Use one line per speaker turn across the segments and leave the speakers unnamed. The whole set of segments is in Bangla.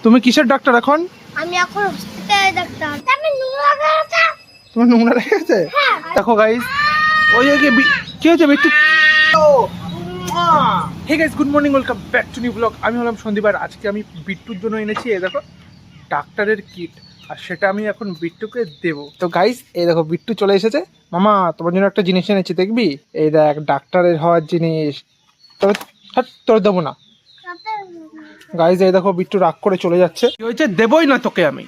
তুমি কিসের ডাক্তার এখন?
আমি এখন হসপিটালের ডাক্তার। আমি নোংরা গেছে।
তোমার নোংরা লেগে গেছে?
হ্যাঁ।
দেখো গাইস, ওই যে কি হয়েছে Bittu? Hey guys, good morning, welcome back to new blog. আমি হলাম সন্দীপ আর আজকে আমি বিট্টুর জন্য এনেছি এই দেখো ডাক্তারের কিট, আর সেটা আমি এখন বিট্টুকে দেব। তো গাইস এই দেখো বিট্টু চলে এসেছে। মামা তোমার জন্য একটা জিনিস এনেছি, দেখবি? এই দেখ ডাক্তারের হওয়ার জিনিস। তবে তোর দেবো না। গাইস এই দেখো বিট্টু রাগ করে চলে যাচ্ছে। কি হয়েছে? দেবই না তোকে আমি।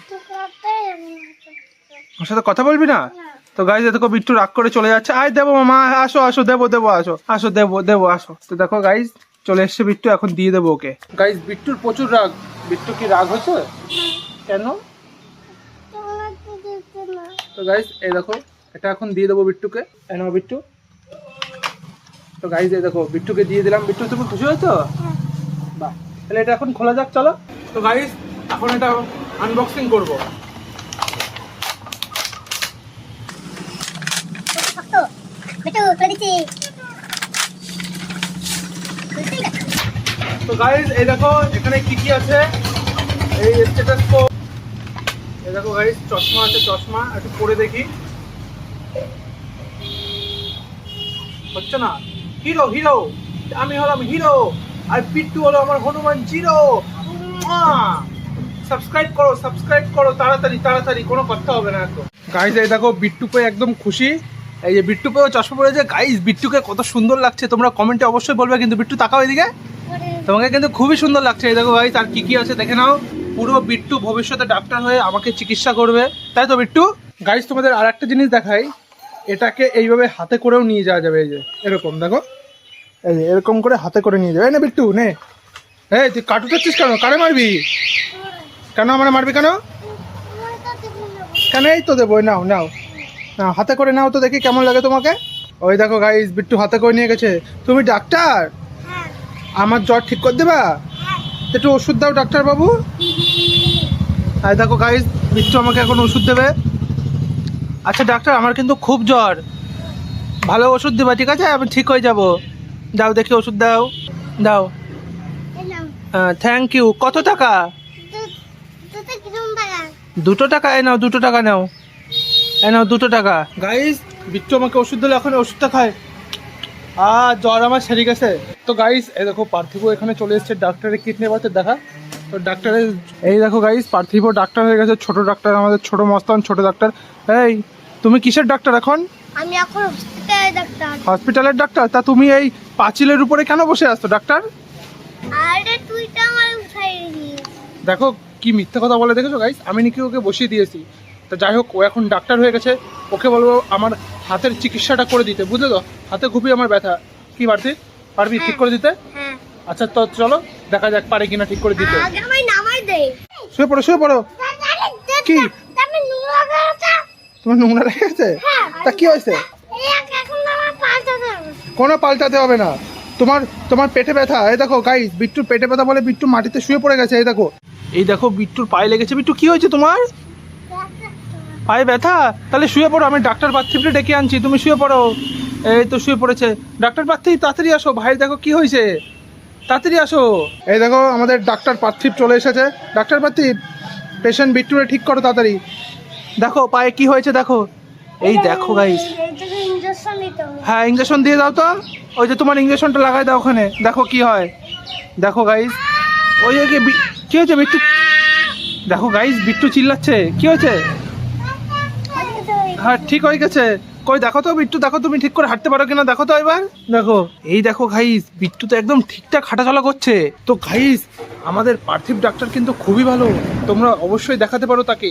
ওর সাথে কথা বলবি না? তো গাইস দেখো বিট্টু রাগ করে চলে যাচ্ছে। আয় দেবো মামা, আসো আসো, দেবো দেবো, আসো আসো, দেবো দেবো, আসো। তো দেখো গাইস চলে এসছে বিট্টু, এখন দিয়ে দেবো ওকে। গাইস বিট্টুর প্রচুর রাগ। বিট্টু কি রাগ হয়েছে? কেন? তো গাইস এই দেখো এটা এখন দিয়ে দেবো বিট্টুকে। কেন বিট্টু? তো গাইস এই দেখো বিট্টুকে দিয়ে দিলাম। বিট্টু তুমি খুশি হয়েছো? বাহ, তাহলে এটা এখন খোলা যাক, চলো। তো গাইস এখন এটা আনবক্সিং করবো। তো গাইস এই দেখো এখানে কি কি আছে। এই স্টেথোস্কোপ, এই দেখো গাইস চশমা আছে, চশমা একটু পরে দেখি। হচ্ছে না? হিরো হিরো, আমি হলাম হিরো আর বিট্টু হলো আমার হনুমান জিরো। সাবস্ক্রাইব করো, সাবস্ক্রাইব করো তাড়াতাড়ি তাড়াতাড়ি, কোনো কথা হবে না এখন। গাইস এই দেখো বিট্টু পেয়ে একদম খুশি। এই যে বিট্টু পেয়েও চশমা পরেছে। গাইস বিট্টুকে কত সুন্দর লাগছে তোমরা কমেন্টে অবশ্যই বলবে, কিন্তু বিট্টু তাকাও এদিকে, তোমাকে কিন্তু খুবই সুন্দর লাগছে। এই দেখো গাইস আর কি কি আছে দেখে নাও। পুরো বিট্টু ভবিষ্যতে ডাক্তার হয়ে আমাকে চিকিৎসা করবে, তাই তো বিট্টু? গাইস তোমাদের আর একটা জিনিস দেখাই, এটাকে এইভাবে হাতে করেও নিয়ে যাওয়া যাবে। এই যে এরকম দেখো, এই যে এরকম করে হাতে করে নিয়ে যাবে। না বিট্টু নে, এই তুই কাটু চাচ্ছিস কেন? কারে মারবি কেন? আমার মারবি কেন? কেন? এই তো দেবো, নাও নাও নাও, হাতে করে নাও তো দেখি কেমন লাগে তোমাকে। ওই দেখো গাইস বিট্টু হাতে করে নিয়ে গেছে। তুমি ডাক্তার, আমার জ্বর ঠিক করে দেবা? একটু ওষুধ দাও ডাক্তার বাবু। আর দেখো গাইস বিট্টু আমাকে এখন ওষুধ দেবে। আচ্ছা ডাক্তার, আমার কিন্তু খুব জ্বর, ভালো ওষুধ দেবা, ঠিক আছে? আমি ঠিক হয়ে যাব। দাও দেখি ওষুধ দাও, দাও। Thank you. কত টাকা? 2 টাকা। এ নাও 2 টাকা নাও, এ নাও 2 টাকা। গাইস বিট্টু আমাকে ওষুধ দিলে, এখন ওষুধটা খায়। জ্বর আমার সেরে গেছে। তো গাইস এই দেখো পার্থিব এখানে চলে এসেছে ডাক্তারের কিট নেবার দেখা। তো ডাক্তারের এই দেখো গাইস পার্থিব ডাক্তার হয়ে গেছে, ছোট ডাক্তার, আমাদের ছোট মস্তান ছোট ডাক্তার। এই তুমি কিসের ডাক্তার এখন?
আমি এখন হসপিটালের ডাক্তার।
হসপিটালের ডাক্তার? তা তুমি এই পাঁচিলের উপরে কেন বসে আসছো ডাক্তার?
আরে তুই তো আমার উঠাই দিস।
দেখো কি মিথ্যা কথা বলে, দেখেছো গাইস? আমি নাকি ওকে বসিয়ে দিয়েছি। তা যাই হোক, ও এখন ডাক্তার হয়ে গেছে, ওকে বলবো আমার হাতের চিকিৎসাটা করে দিতে, বুঝলে তো? হাতে খুবই আমার ব্যথা। কি পারবি ঠিক করে দিতে?
হ্যাঁ।
আচ্ছা তো চলো দেখা যাক পারে কিনা ঠিক করে দিতে।
আগে আমায় নামাই দে।
শুয়ে পড়ো শুয়ে পড়ো। কি?
আমি নোংরা গেছে।
তোমার নোংরা লেগে গেছে? তা কি হয়েছে?
এখন আমার পাল্টাতে হবে।
কোনো পাল্টাতে হবে না। তোমার পেটে ব্যথা। এই দেখো গাইস বিট্টুর পেটে ব্যথা বলে বিট্টু মাটিতে শুয়ে পড়ে গেছে। এই দেখো বিট্টুর পায়ে লেগেছে। বিট্টু কি হয়েছে তোমার? পায়ে ব্যথা? তাহলে শুয়ে পড়ো, আমি ডাক্তার পার্থিবকে ডেকে আনছি, তুমি শুয়ে পড়ো। এই তো শুয়ে পড়েছে। ডাক্তার পার্থিব তাড়াতাড়ি আসো, ভাই দেখো কি হয়েছে, তাড়াতাড়ি আসো। এই দেখো আমাদের ডাক্তার পার্থিব চলে এসেছে। ডাক্তার পার্থিব, পেশেন্ট বিট্টুরে ঠিক করো তাড়াতাড়ি। দেখো পায়ে কি হয়েছে দেখো। এই দেখো গাইস,
ইনজেকশন দিতে হবে।
হ্যাঁ ইঞ্জেকশন দিয়ে দাও তো। ওই যে তোমার ইঞ্জেকশনটা লাগাই দাও ওখানে, দেখো কি হয়। দেখো গাইস ওই যে কি হয়েছে বিট্টু? দেখো গাইস বিট্টু চিল্লাচ্ছে, কি হয়েছে? হ্যাঁ ঠিক হয়ে গেছে। কই দেখো তো বিট্টু, দেখো তুমি ঠিক করে হাঁটতে পারো কিনা, দেখো তো এবার। দেখো এই দেখো গাইস বিট্টু তো একদম ঠিকঠাক হাঁটাচলা করছে। তো গাইস আমাদের পার্থিব ডাক্তার কিন্তু খুবই ভালো, তোমরা অবশ্যই দেখাতে পারো তাকে।